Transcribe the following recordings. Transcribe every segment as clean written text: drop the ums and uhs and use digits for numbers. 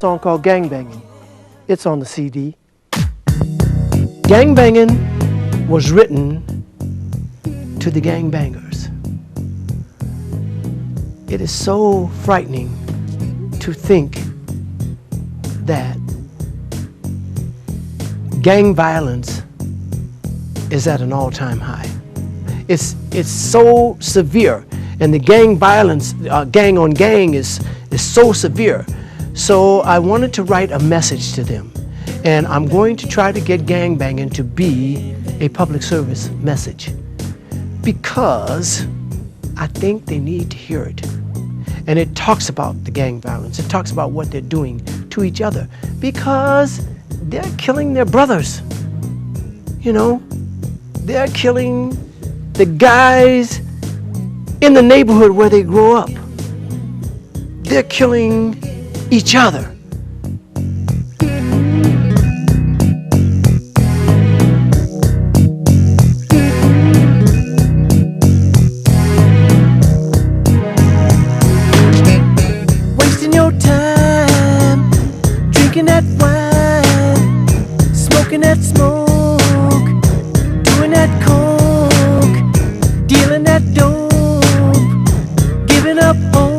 Song called Gang Bangin'. It's on the CD. Gang Bangin' was written to the gangbangers. It is so frightening to think that gang violence is at an all-time high. It's so severe, and the gang violence, gang on gang, is so severe. So I wanted to write a message to them, and I'm going to try to get gangbanging to be a public service message, because I think they need to hear it. And it talks about the gang violence. It talks about what they're doing to each other, because they're killing their brothers. You know, they're killing the guys in the neighborhood where they grow up. They're killing each other. Wasting your time, drinking that wine, smoking that smoke, doing that coke, dealing that dope, giving up hope.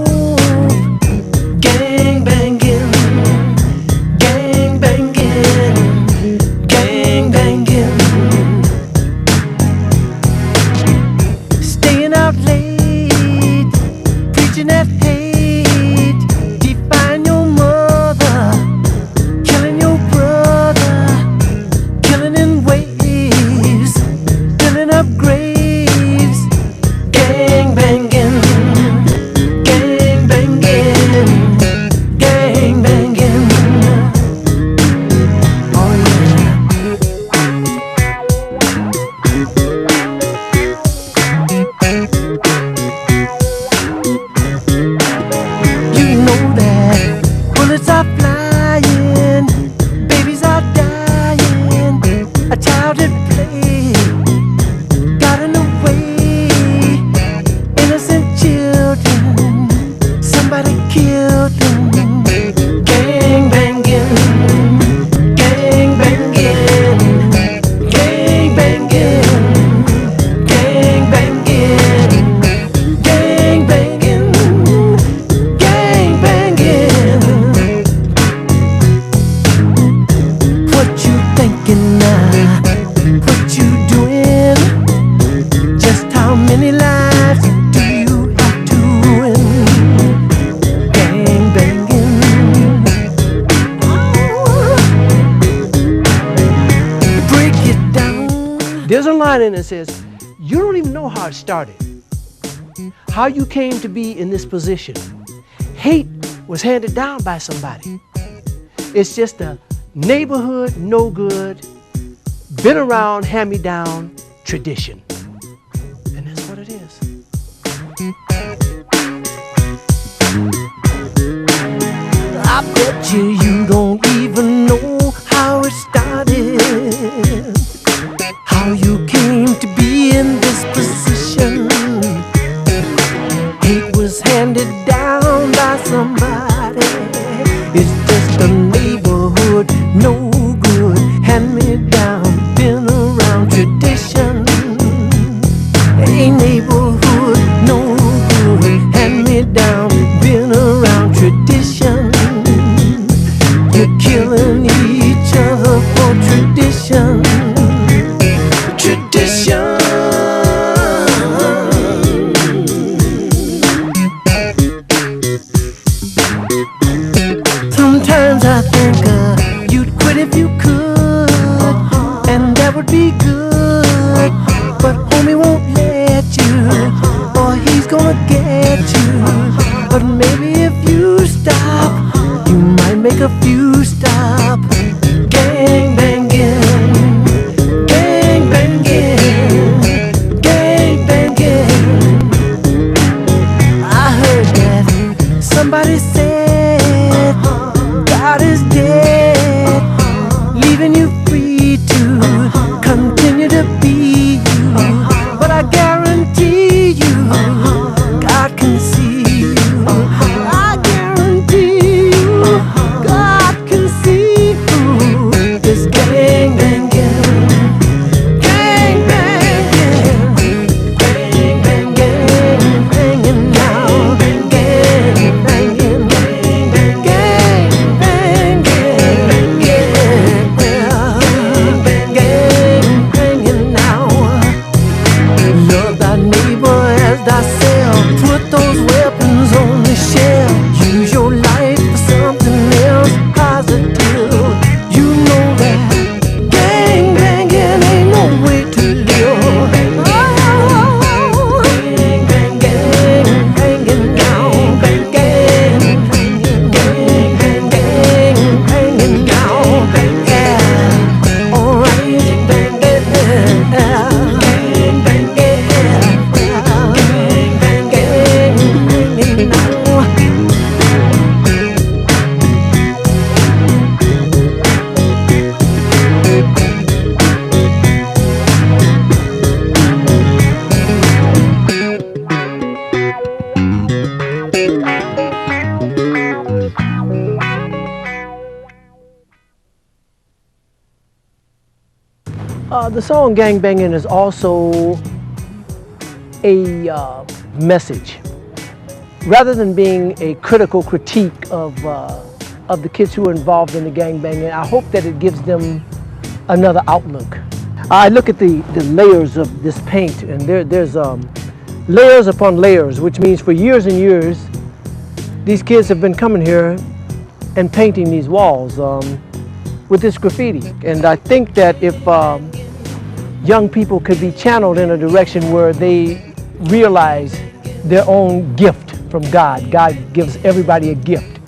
There's a line in it that says, you don't even know how it started, how you came to be in this position. Hate was handed down by somebody. It's just a neighborhood, no good, been around, hand-me-down tradition. And that's what it is. I bet you don't even know how it started, how you came to be in this position. Hate was handed down by somebody. It's just a neighborhood, no good, hand me down, been around tradition. A neighborhood, no good, hand me down, been around tradition. You're killing each other for tradition. Sometimes I think you'd quit if you could, and that would be good. But homie won't let you, or he's gonna get you. But maybe if you stop, you might make a few stop. Gang banging, gang banging, gang banging. I heard that somebody said God is dead, leaving you free to continue to be you. But I guarantee you, God can see you. I guarantee you, God The song Gang Bangin' is also a message. Rather than being a critical critique of the kids who are involved in the gang banging, I hope that it gives them another outlook. I look at the layers of this paint, and there's layers upon layers, which means for years and years, these kids have been coming here and painting these walls with this graffiti. And I think that if young people could be channeled in a direction where they realize their own gift from God. God gives everybody a gift,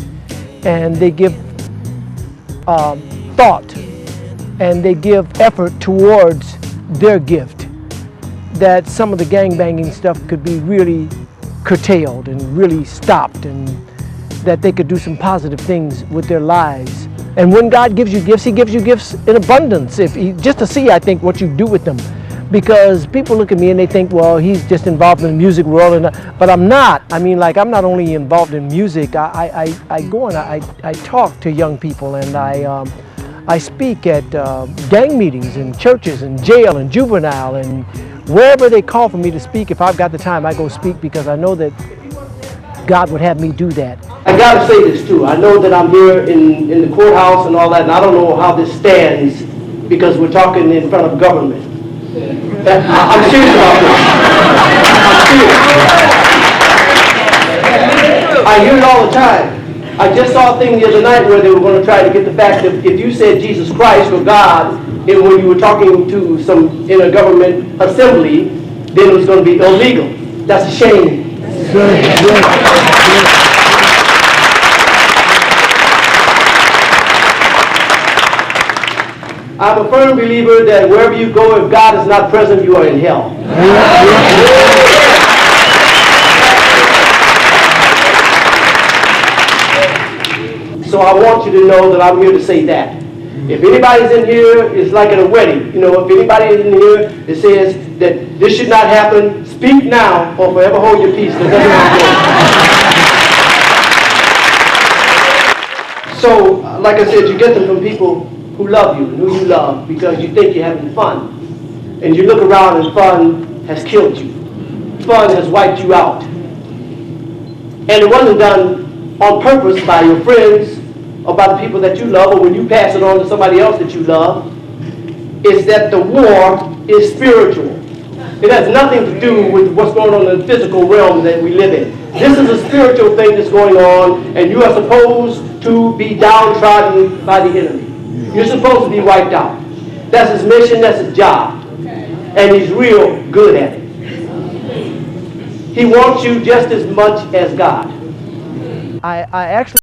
and they give thought and they give effort towards their gift, that some of the gang banging stuff could be really curtailed and really stopped, and that they could do some positive things with their lives. And when God gives you gifts, He gives you gifts in abundance, just to see, I think, what you do with them. Because people look at me and they think, well, he's just involved in the music world, but I'm not. I mean, like, I'm not only involved in music, I go and I talk to young people, and I speak at gang meetings in churches and jail and juvenile, and wherever they call for me to speak. If I've got the time, I go speak, because I know that God would have me do that. I gotta say this too. I know that I'm here in the courthouse and all that, and I don't know how this stands, because we're talking in front of government. I'm serious about this. I'm serious. I hear it all the time. I just saw a thing the other night where they were going to try to get the fact that if you said Jesus Christ or God, and when you were talking to some in a government assembly, then it was going to be illegal. That's a shame. I'm a firm believer that wherever you go, if God is not present, you are in hell. So I want you to know that I'm here to say that. If anybody's in here, it's like at a wedding. You know, if anybody is in here that says that this should not happen, speak now or forever hold your peace. So, like I said, you get them from people who love you and who you love, because you think you're having fun. And you look around and fun has killed you. Fun has wiped you out. And it wasn't done on purpose by your friends or by the people that you love, or when you pass it on to somebody else that you love. It's that the war is spiritual. It has nothing to do with what's going on in the physical realm that we live in. This is a spiritual thing that's going on, and you are supposed to be downtrodden by the enemy. You're supposed to be wiped out. That's his mission, that's his job. And he's real good at it. He wants you just as much as God. I actually